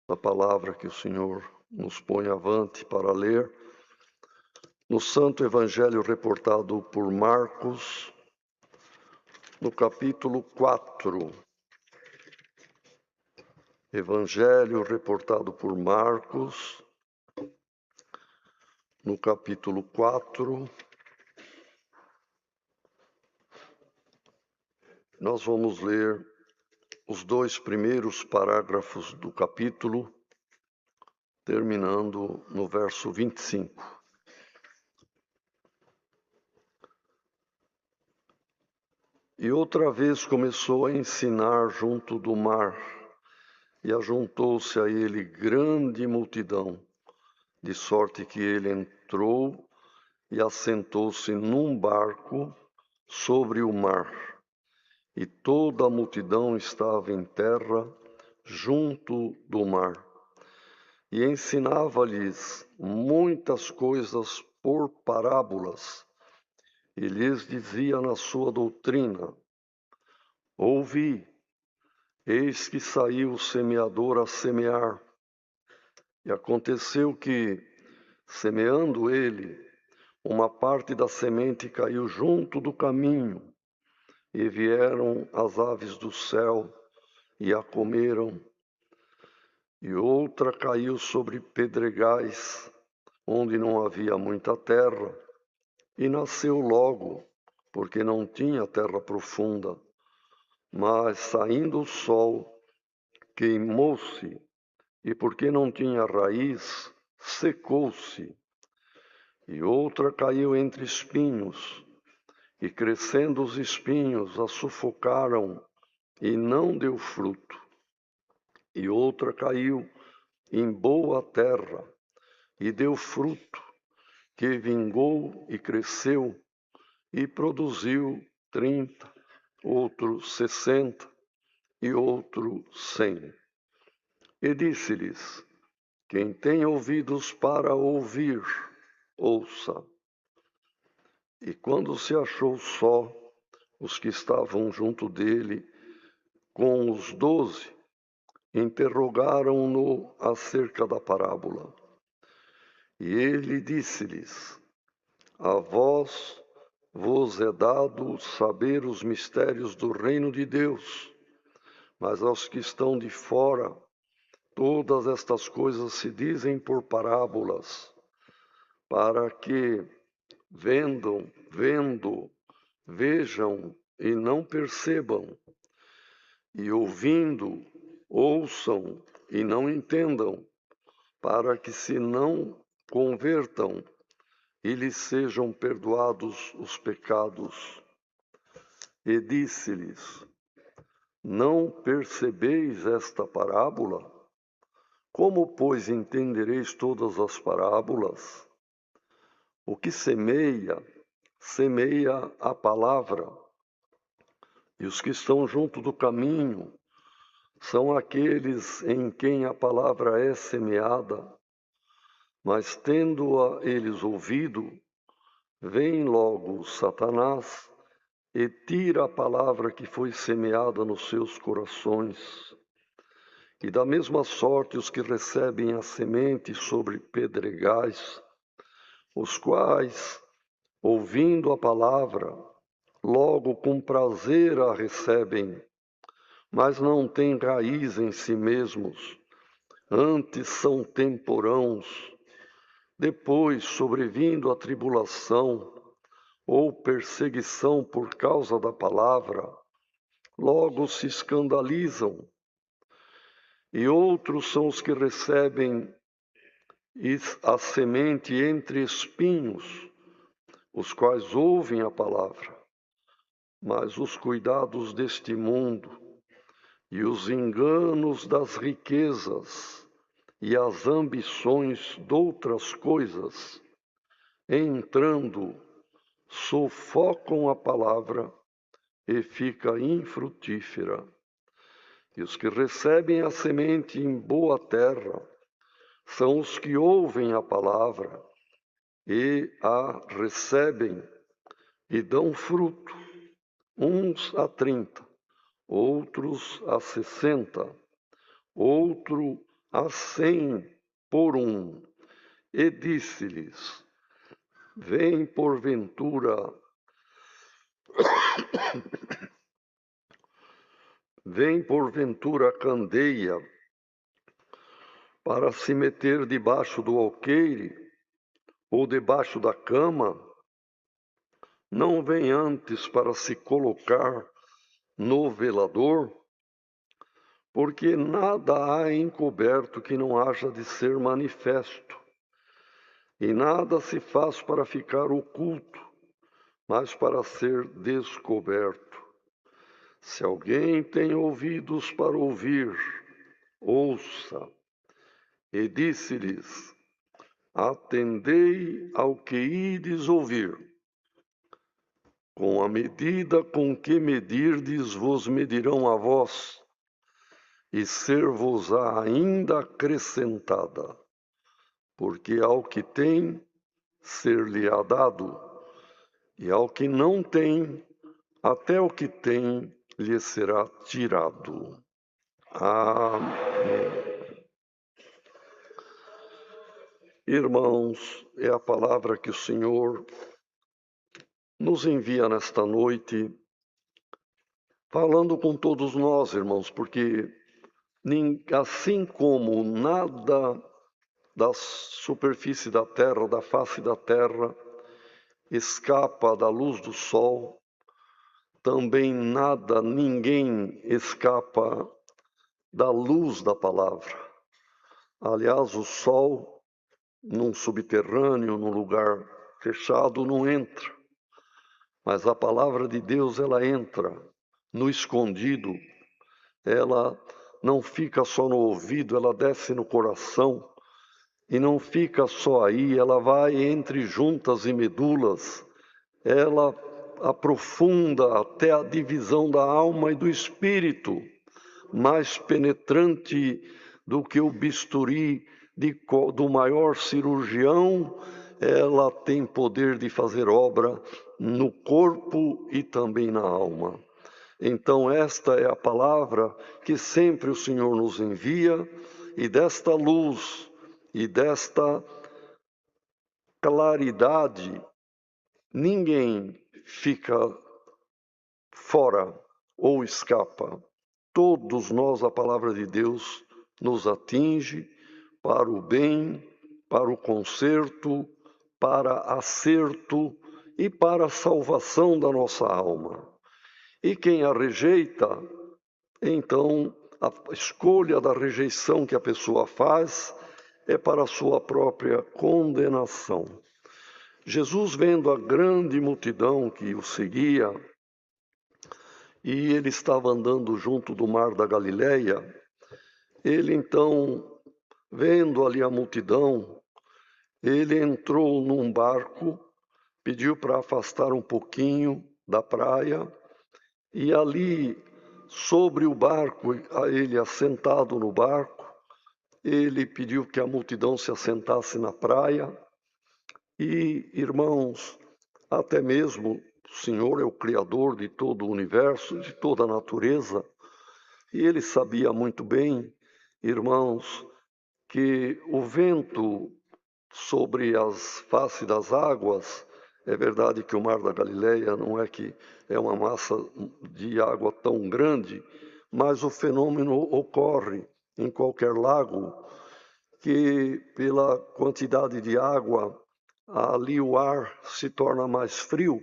A palavra que o Senhor nos põe avante para ler no Santo Evangelho reportado por Marcos, no capítulo 4. Evangelho reportado por Marcos, no capítulo 4. Nós vamos ler os 2 primeiros parágrafos do capítulo, terminando no verso 25. E outra vez começou a ensinar junto do mar, e ajuntou-se a ele grande multidão, de sorte que ele entrou e assentou-se num barco sobre o mar. E toda a multidão estava em terra, junto do mar. E ensinava-lhes muitas coisas por parábolas, e lhes dizia na sua doutrina: Ouvi, eis que saiu o semeador a semear. E aconteceu que, semeando ele, uma parte da semente caiu junto do caminho, e vieram as aves do céu e a comeram. E outra caiu sobre pedregais, onde não havia muita terra, e nasceu logo, porque não tinha terra profunda. Mas, saindo o sol, queimou-se, e porque não tinha raiz, secou-se. E outra caiu entre espinhos, e crescendo os espinhos a sufocaram, e não deu fruto. E outra caiu em boa terra, e deu fruto, que vingou e cresceu, e produziu 30, outro 60, e outro 100. E disse-lhes: Quem tem ouvidos para ouvir, ouça. E quando se achou só, os que estavam junto dele, com os 12, interrogaram-no acerca da parábola. E ele disse-lhes: A vós vos é dado saber os mistérios do reino de Deus, mas aos que estão de fora, todas estas coisas se dizem por parábolas, para que, vendo, vejam e não percebam, e ouvindo, ouçam e não entendam, para que se não convertam e lhes sejam perdoados os pecados. E disse-lhes: Não percebeis esta parábola? Como, pois, entendereis todas as parábolas? O que semeia, semeia a palavra. E os que estão junto do caminho são aqueles em quem a palavra é semeada. Mas tendo-a eles ouvido, vem logo Satanás e tira a palavra que foi semeada nos seus corações. E da mesma sorte os que recebem a semente sobre pedregais, os quais, ouvindo a palavra, logo com prazer a recebem, mas não têm raiz em si mesmos, antes são temporãos. Depois, sobrevindo a tribulação ou perseguição por causa da palavra, logo se escandalizam. E outros são os que recebem a semente entre espinhos, os quais ouvem a palavra, mas os cuidados deste mundo e os enganos das riquezas e as ambições de outras coisas, entrando, sufocam a palavra e fica infrutífera. E os que recebem a semente em boa terra são os que ouvem a palavra e a recebem e dão fruto, uns a 30, outros a 60, outro a 100 por um, e disse-lhes: Vem porventura a candeia para se meter debaixo do alqueire ou debaixo da cama? Não vem antes para se colocar no velador? Porque nada há encoberto que não haja de ser manifesto, e nada se faz para ficar oculto, mas para ser descoberto. Se alguém tem ouvidos para ouvir, ouça. E disse-lhes: Atendei ao que ides ouvir. Com a medida com que medirdes, vos medirão a vós, e ser-vos-á ainda acrescentada. Porque ao que tem, ser-lhe-á dado, e ao que não tem, até o que tem lhe será tirado. Amém. Irmãos, é a palavra que o Senhor nos envia nesta noite, falando com todos nós, irmãos, porque assim como nada da superfície da terra, da face da terra, escapa da luz do sol, também nada, ninguém escapa da luz da palavra. Aliás, o sol, num subterrâneo, num lugar fechado, não entra. Mas a palavra de Deus, ela entra no escondido, ela não fica só no ouvido, ela desce no coração, e não fica só aí, ela vai entre juntas e medulas, ela aprofunda até a divisão da alma e do espírito, mais penetrante do que o bisturi do maior cirurgião, ela tem poder de fazer obra no corpo e também na alma. Então esta é a palavra que sempre o Senhor nos envia, e desta luz e desta claridade, ninguém fica fora ou escapa. Todos nós, a palavra de Deus nos atinge para o bem, para o conserto, para acerto e para a salvação da nossa alma. E quem a rejeita, então a escolha da rejeição que a pessoa faz é para a sua própria condenação. Jesus, vendo a grande multidão que o seguia, e ele estava andando junto do mar da Galileia, ele então, vendo ali a multidão, ele entrou num barco, pediu para afastar um pouquinho da praia, e ali, sobre o barco, ele assentado no barco, ele pediu que a multidão se assentasse na praia. E, irmãos, até mesmo o Senhor é o Criador de todo o universo, de toda a natureza, e ele sabia muito bem, irmãos, que o vento sobre as faces das águas, é verdade que o mar da Galileia não é que é uma massa de água tão grande, mas o fenômeno ocorre em qualquer lago, que pela quantidade de água, ali o ar se torna mais frio,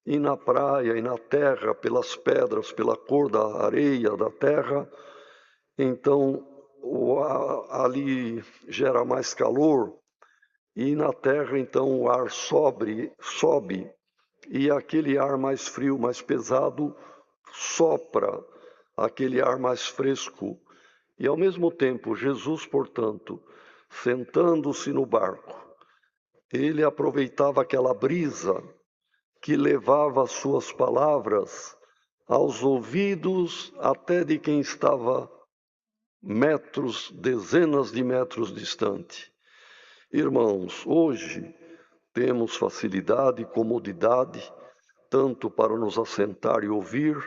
e na praia e na terra, pelas pedras, pela cor da areia, da terra, então ali gera mais calor, e na terra então o ar sobe, e aquele ar mais frio, mais pesado, sopra aquele ar mais fresco. E ao mesmo tempo, Jesus, portanto, sentando-se no barco, ele aproveitava aquela brisa que levava as suas palavras aos ouvidos até de quem estava metros, dezenas de metros distante. Irmãos, hoje temos facilidade e comodidade tanto para nos assentar e ouvir,